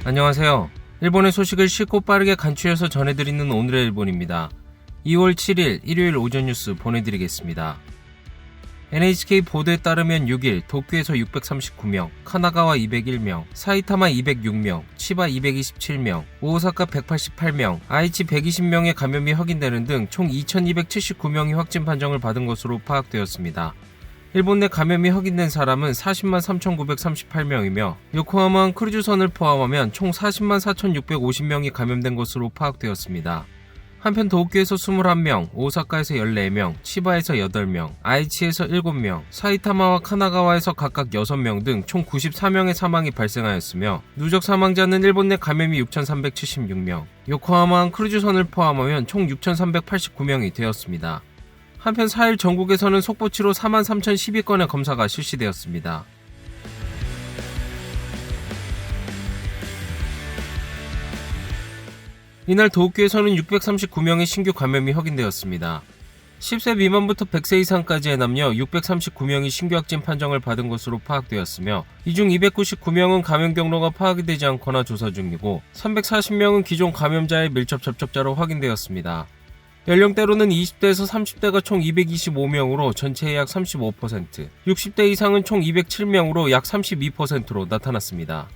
안녕하세요. 일본의 소식을 쉽고 빠르게 간추려서 전해드리는 오늘의 일본입니다. 2월 7일 일요일 오전 뉴스 보내드리겠습니다. NHK 보도에 따르면 6일 도쿄에서 639명, 카나가와 201명, 사이타마 206명, 치바 227명, 오사카 188명, 아이치 120명의 감염이 확인되는 등 총 2279명이 확진 판정을 받은 것으로 파악되었습니다. 일본 내 감염이 확인된 사람은 400만 3,938명이며 요코하마 크루즈선을 포함하면 총 400만 4,650명이 감염된 것으로 파악되었습니다. 한편 도쿄에서 21명, 오사카에서 14명, 치바에서 8명, 아이치에서 7명, 사이타마와 카나가와에서 각각 6명 등 총 94명의 사망이 발생하였으며 누적 사망자는 일본 내 감염이 6,376명, 요코하마 크루즈선을 포함하면 총 6,389명이 되었습니다. 한편 4일 전국에서는 속보치로 43,012건의 검사가 실시되었습니다. 이날 도쿄에서는 639명의 신규 감염이 확인되었습니다. 10세 미만부터 100세 이상까지의 남녀 639명이 신규 확진 판정을 받은 것으로 파악되었으며 이 중 299명은 감염 경로가 파악이 되지 않거나 조사 중이고 340명은 기존 감염자의 밀접 접촉자로 확인되었습니다. 연령대로는 20대에서 30대가 총 225명으로 전체의 약 35%, 60대 이상은 총 207명으로 약 32%로 나타났습니다.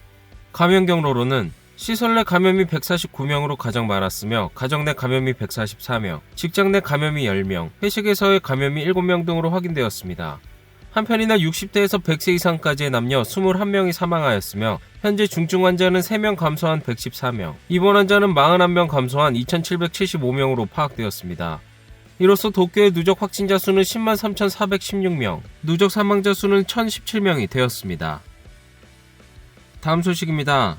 감염 경로로는 시설 내 감염이 149명으로 가장 많았으며 가정 내 감염이 144명, 직장 내 감염이 10명, 회식에서의 감염이 7명 등으로 확인되었습니다. 한편 이날 60대에서 100세 이상까지의 남녀 21명이 사망하였으며 현재 중증 환자는 3명 감소한 114명, 입원 환자는 41명 감소한 2,775명으로 파악되었습니다. 이로써 도쿄의 누적 확진자 수는 10만 3,416명, 누적 사망자 수는 1,017명이 되었습니다. 다음 소식입니다.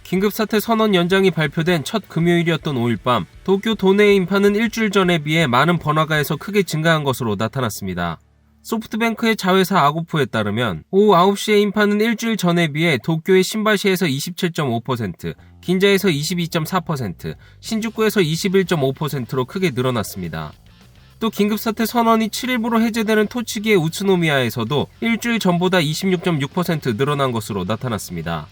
긴급사태 선언 연장이 발표된 첫 금요일이었던 5일 밤, 도쿄 도내의 인파는 일주일 전에 비해 많은 번화가에서 크게 증가한 것으로 나타났습니다. 소프트뱅크의 자회사 아고프에 따르면 오후 9시의 인파는 일주일 전에 비해 도쿄의 신바시에서 27.5%, 긴자에서 22.4%, 신주쿠에서 21.5%로 크게 늘어났습니다. 또 긴급사태 선언이 7일부로 해제되는 토치기의 우츠노미야에서도 일주일 전보다 26.6% 늘어난 것으로 나타났습니다.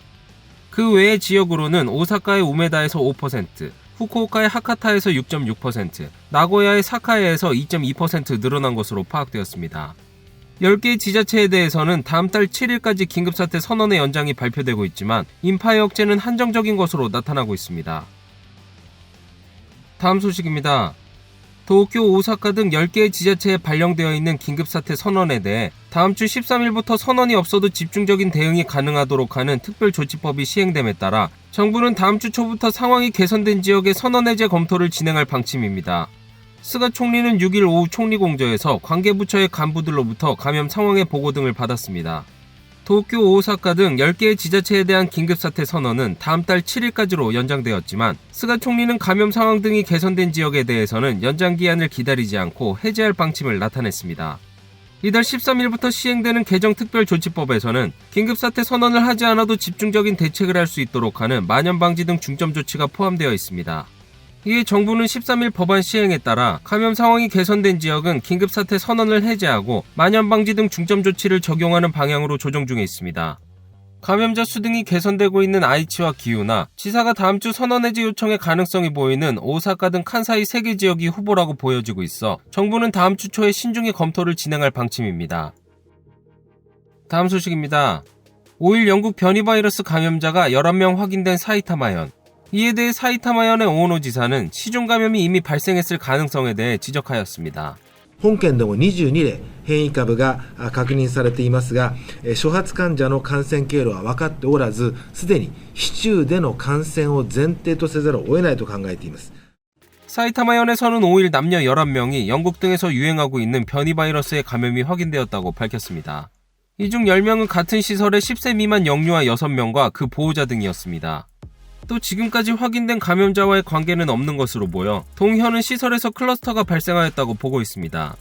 그 외의 지역으로는 오사카의 우메다에서 5%, 후쿠오카의 하카타에서 6.6%, 나고야의 사카에에서 2.2% 늘어난 것으로 파악되었습니다. 10개의 지자체에 대해서는 다음 달 7일까지 긴급사태 선언의 연장이 발표되고 있지만 인파의 억제는 한정적인 것으로 나타나고 있습니다. 다음 소식입니다. 도쿄, 오사카 등 10개의 지자체에 발령되어 있는 긴급사태 선언에 대해 다음 주 13일부터 선언이 없어도 집중적인 대응이 가능하도록 하는 특별조치법이 시행됨에 따라 정부는 다음 주 초부터 상황이 개선된 지역의 선언 해제 검토를 진행할 방침입니다. 스가 총리는 6일 오후 총리공저에서 관계부처의 간부들로부터 감염 상황의 보고 등을 받았습니다. 도쿄, 오사카 등 10개의 지자체에 대한 긴급사태 선언은 다음 달 7일까지로 연장되었지만 스가 총리는 감염 상황 등이 개선된 지역에 대해서는 연장 기한을 기다리지 않고 해제할 방침을 나타냈습니다. 이달 13일부터 시행되는 개정특별조치법에서는 긴급사태 선언을 하지 않아도 집중적인 대책을 할 수 있도록 하는 만연방지 등 중점 조치가 포함되어 있습니다. 이에 정부는 13일 법안 시행에 따라 감염 상황이 개선된 지역은 긴급사태 선언을 해제하고 만연방지 등 중점 조치를 적용하는 방향으로 조정 중에 있습니다. 감염자 수 등이 개선되고 있는 아이치와 기후나 지사가 다음 주 선언 해제 요청의 가능성이 보이는 오사카 등 칸사이 3개 지역이 후보라고 보여지고 있어 정부는 다음 주 초에 신중히 검토를 진행할 방침입니다. 다음 소식입니다. 5일 영국 변이 바이러스 감염자가 11명 확인된 사이타마현. 이에 대해 사이타마현의 오노 지사는 시중 감염이 이미 발생했을 가능성에 대해 지적하였습니다. 本県でも22例変異株が確認されていますが、初発患者の感染経路は分かっておらず、すでに市中での感染を前提とせざるを得ないと考えています。 사이타마현에서는 5일 남녀 11명이 영국 등에서 유행하고 있는 변이 바이러스의 감염이 확인되었다고 밝혔습니다. 이 중 10명은 같은 시설의 10세 미만 영유아 6명과 그 보호자 등이었습니다. 또 지금까지 확인된 감염자와의 관계는 없는 것으로 보여 동현은 시설에서 클러스터가 발생하였다고 보고 있습니다.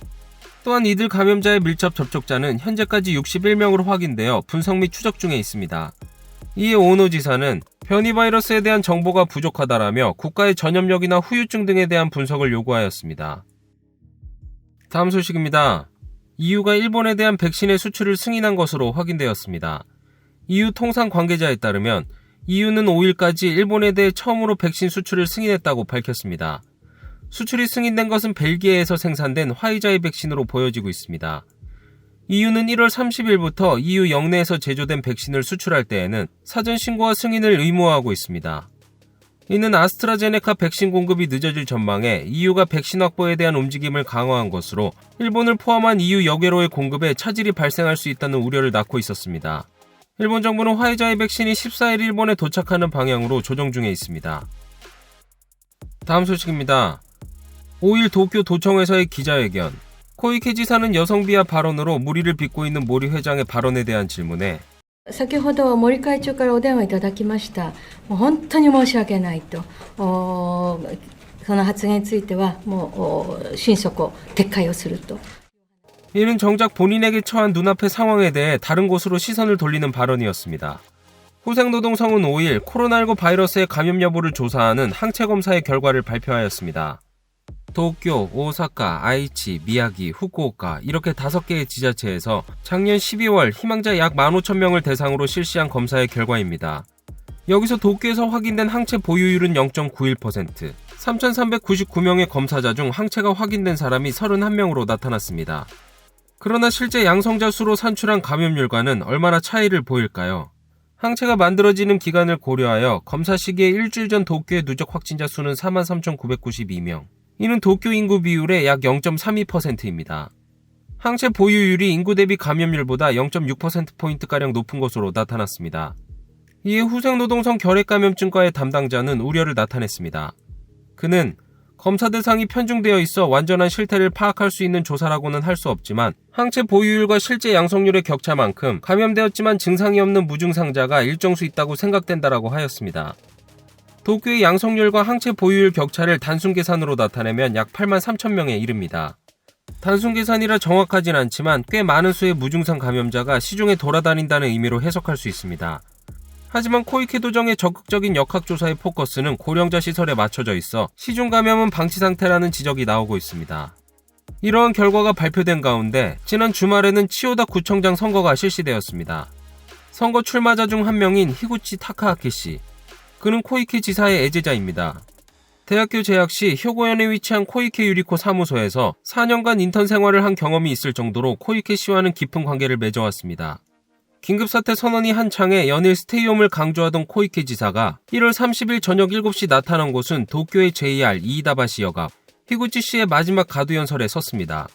또한 이들 감염자의 밀접 접촉자는 현재까지 61명으로 확인되어 분석 및 추적 중에 있습니다. 이에 오노 지사는 변이 바이러스에 대한 정보가 부족하다라며 국가의 전염력이나 후유증 등에 대한 분석을 요구하였습니다. 다음 소식입니다. EU가 일본에 대한 백신의 수출을 승인한 것으로 확인되었습니다. EU 통상 관계자에 따르면 EU는 5일까지 일본에 대해 처음으로 백신 수출을 승인했다고 밝혔습니다. 수출이 승인된 것은 벨기에에서 생산된 화이자의 백신으로 보여지고 있습니다. EU는 1월 30일부터 EU 영내에서 제조된 백신을 수출할 때에는 사전 신고와 승인을 의무화하고 있습니다. 이는 아스트라제네카 백신 공급이 늦어질 전망에 EU가 백신 확보에 대한 움직임을 강화한 것으로 일본을 포함한 EU 여개로의 공급에 차질이 발생할 수 있다는 우려를 낳고 있었습니다. 일본 정부는 화이자의 백신이 14일 일본에 도착하는 방향으로 조정 중에 있습니다. 다음 소식입니다. 5일 도쿄 도청에서의 기자회견. 코이케 지사는 여성 비하 발언으로 물의를 빚고 있는 모리 회장의 발언에 대한 질문에 先ほど森会長からお電話いただきました。もう本当に申し訳ないと。その発言についてはもう心底撤回をすると。 이는 정작 본인에게 처한 눈앞의 상황에 대해 다른 곳으로 시선을 돌리는 발언이었습니다.厚生노동성은 5일 코로나19 바이러스의 감염 여부를 조사하는 항체 검사의 결과를 발표하였습니다. 도쿄, 오사카, 아이치, 미야기, 후쿠오카 이렇게 5개의 지자체에서 작년 12월 희망자 약 15,000명을 대상으로 실시한 검사의 결과입니다. 여기서 도쿄에서 확인된 항체 보유율은 0.91%, 3,399명의 검사자 중 항체가 확인된 사람이 31명으로 나타났습니다. 그러나 실제 양성자 수로 산출한 감염률과는 얼마나 차이를 보일까요? 항체가 만들어지는 기간을 고려하여 검사 시기에 일주일 전 도쿄의 누적 확진자 수는 43,992명. 이는 도쿄 인구 비율의 약 0.32%입니다. 항체 보유율이 인구 대비 감염률보다 0.6%포인트가량 높은 것으로 나타났습니다. 이에 후생노동성 결핵감염증과의 담당자는 우려를 나타냈습니다. 그는 검사 대상이 편중되어 있어 완전한 실태를 파악할 수 있는 조사라고는 할 수 없지만 항체 보유율과 실제 양성률의 격차만큼 감염되었지만 증상이 없는 무증상자가 일정 수 있다고 생각된다라고 하였습니다. 도쿄의 양성률과 항체 보유율 격차를 단순 계산으로 나타내면 약 83,000명에 이릅니다. 단순 계산이라 정확하진 않지만 꽤 많은 수의 무증상 감염자가 시중에 돌아다닌다는 의미로 해석할 수 있습니다. 하지만 코이케 도정의 적극적인 역학조사의 포커스는 고령자 시설에 맞춰져 있어 시중 감염은 방치 상태라는 지적이 나오고 있습니다. 이러한 결과가 발표된 가운데 지난 주말에는 치오다 구청장 선거가 실시되었습니다. 선거 출마자 중 한 명인 히구치 타카하키 씨. 그는 코이케 지사의 애제자입니다. 대학교 재학 시 효고현에 위치한 코이케 유리코 사무소에서 4년간 인턴 생활을 한 경험이 있을 정도로 코이케 씨와는 깊은 관계를 맺어왔습니다. 긴급사태 선언이 한창에 연일 스테이홈을 강조하던 코이케 지사가 1월 30일 저녁 7시 나타난 곳은 도쿄의 JR 이이다바시 역 앞, 히구치 씨의 마지막 가두연설에 섰습니다.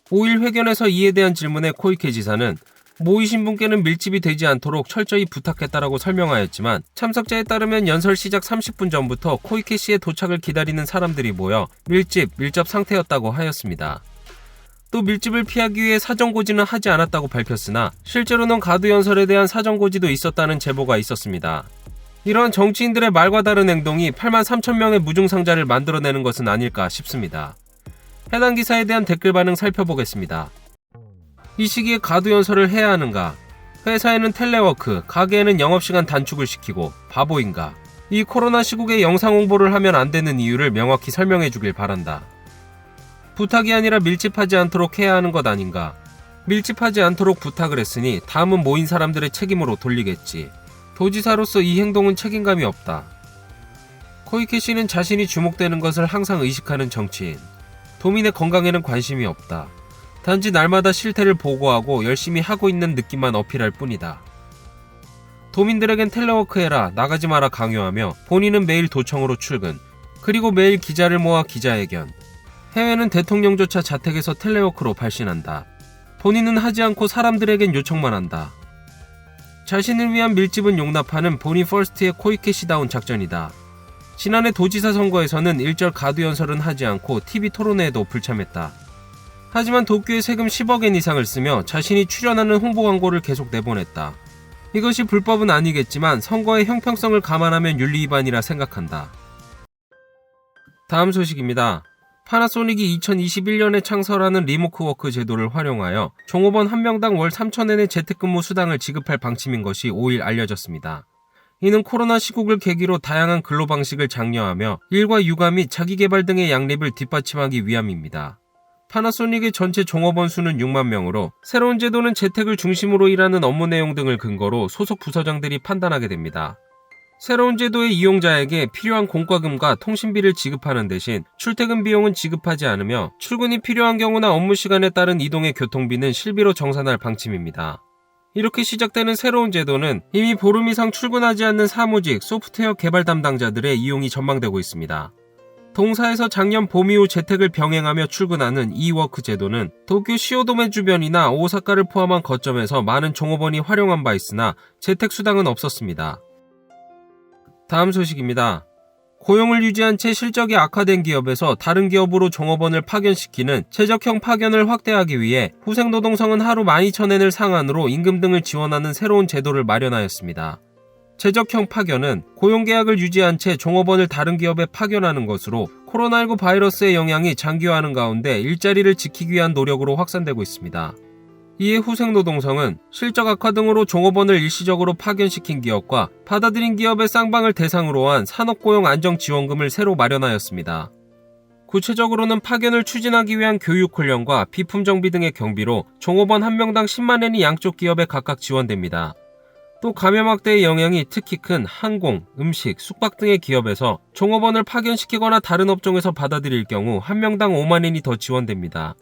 5일 회견에서 이에 대한 질문에 코이케 지사는 모이신 분께는 밀집이 되지 않도록 철저히 부탁했다라고 설명하였지만 참석자에 따르면 연설 시작 30분 전부터 코이케 씨의 도착을 기다리는 사람들이 모여 밀접 상태였다고 하였습니다. 또 밀집을 피하기 위해 사전고지는 하지 않았다고 밝혔으나 실제로는 가두연설에 대한 사전고지도 있었다는 제보가 있었습니다. 이러한 정치인들의 말과 다른 행동이 83,000명의 무증상자를 만들어내는 것은 아닐까 싶습니다. 해당 기사에 대한 댓글 반응 살펴보겠습니다. 이 시기에 가두연설을 해야 하는가? 회사에는 텔레워크, 가게에는 영업시간 단축을 시키고 바보인가? 이 코로나 시국에 영상 홍보를 하면 안 되는 이유를 명확히 설명해 주길 바란다. 부탁이 아니라 밀집하지 않도록 해야 하는 것 아닌가? 밀집하지 않도록 부탁을 했으니 다음은 모인 사람들의 책임으로 돌리겠지. 도지사로서 이 행동은 책임감이 없다. 코이케 씨는 자신이 주목되는 것을 항상 의식하는 정치인. 도민의 건강에는 관심이 없다. 단지 날마다 실태를 보고하고 열심히 하고 있는 느낌만 어필할 뿐이다. 도민들에겐 텔레워크해라, 나가지 마라 강요하며 본인은 매일 도청으로 출근, 그리고 매일 기자를 모아 기자회견. 해외는 대통령조차 자택에서 텔레워크로 발신한다. 본인은 하지 않고 사람들에겐 요청만 한다. 자신을 위한 밀집은 용납하는 본인 퍼스트의 코이케 씨다운 작전이다. 지난해 도지사 선거에서는 일절 가두연설은 하지 않고 TV 토론회에도 불참했다. 하지만 도쿄에 세금 10억엔 이상을 쓰며 자신이 출연하는 홍보 광고를 계속 내보냈다. 이것이 불법은 아니겠지만 선거의 형평성을 감안하면 윤리 위반이라 생각한다. 다음 소식입니다. 파나소닉이 2021년에 창설하는 리모트워크 제도를 활용하여 종업원 1명당 월 3,000엔의 재택근무 수당을 지급할 방침인 것이 5일 알려졌습니다. 이는 코로나 시국을 계기로 다양한 근로 방식을 장려하며 일과 육아 및 자기개발 등의 양립을 뒷받침하기 위함입니다. 파나소닉의 전체 종업원 수는 6만 명으로 새로운 제도는 재택을 중심으로 일하는 업무 내용 등을 근거로 소속 부서장들이 판단하게 됩니다. 새로운 제도의 이용자에게 필요한 공과금과 통신비를 지급하는 대신 출퇴근 비용은 지급하지 않으며 출근이 필요한 경우나 업무 시간에 따른 이동의 교통비는 실비로 정산할 방침입니다. 이렇게 시작되는 새로운 제도는 이미 보름 이상 출근하지 않는 사무직, 소프트웨어 개발 담당자들의 이용이 전망되고 있습니다. 동사에서 작년 봄 이후 재택을 병행하며 출근하는 이워크 제도는 도쿄 시오도메 주변이나 오사카를 포함한 거점에서 많은 종업원이 활용한 바 있으나 재택 수당은 없었습니다. 다음 소식입니다. 고용을 유지한 채 실적이 악화된 기업에서 다른 기업으로 종업원을 파견시키는 최적형 파견을 확대하기 위해 후생노동성은 하루 12,000엔을 상한으로 임금 등을 지원하는 새로운 제도를 마련하였습니다. 최적형 파견은 고용계약을 유지한 채 종업원을 다른 기업에 파견하는 것으로 코로나19 바이러스의 영향이 장기화하는 가운데 일자리를 지키기 위한 노력으로 확산되고 있습니다. 이에 후생노동성은 실적 악화 등으로 종업원을 일시적으로 파견시킨 기업과 받아들인 기업의 쌍방을 대상으로 한 산업고용 안정지원금을 새로 마련하였습니다. 구체적으로는 파견을 추진하기 위한 교육훈련과 비품정비 등의 경비로 종업원 1명당 10만엔이 양쪽 기업에 각각 지원됩니다. 또 감염 확대의 영향이 특히 큰 항공, 음식, 숙박 등의 기업에서 종업원을 파견시키거나 다른 업종에서 받아들일 경우 1명당 5만엔이 더 지원됩니다.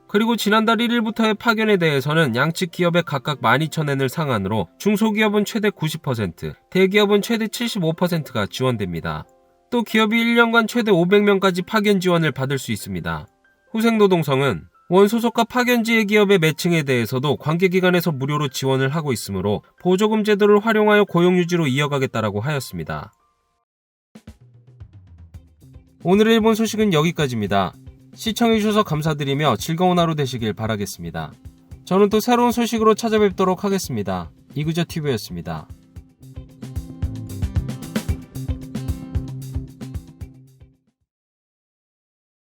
그리고 지난달 1일부터의 파견에 대해서는 양측 기업에 각각 12,000엔을 상한으로 중소기업은 최대 90%, 대기업은 최대 75%가 지원됩니다. 또 기업이 1년간 최대 500명까지 파견 지원을 받을 수 있습니다. 후생노동성은 원소속과 파견지의 기업의 매칭에 대해서도 관계기관에서 무료로 지원을 하고 있으므로 보조금 제도를 활용하여 고용유지로 이어가겠다라고 하였습니다. 오늘의 일본 소식은 여기까지입니다. 시청해주셔서 감사드리며 즐거운 하루 되시길 바라겠습니다. 저는 또 새로운 소식으로 찾아뵙도록 하겠습니다. 이그저TV였습니다.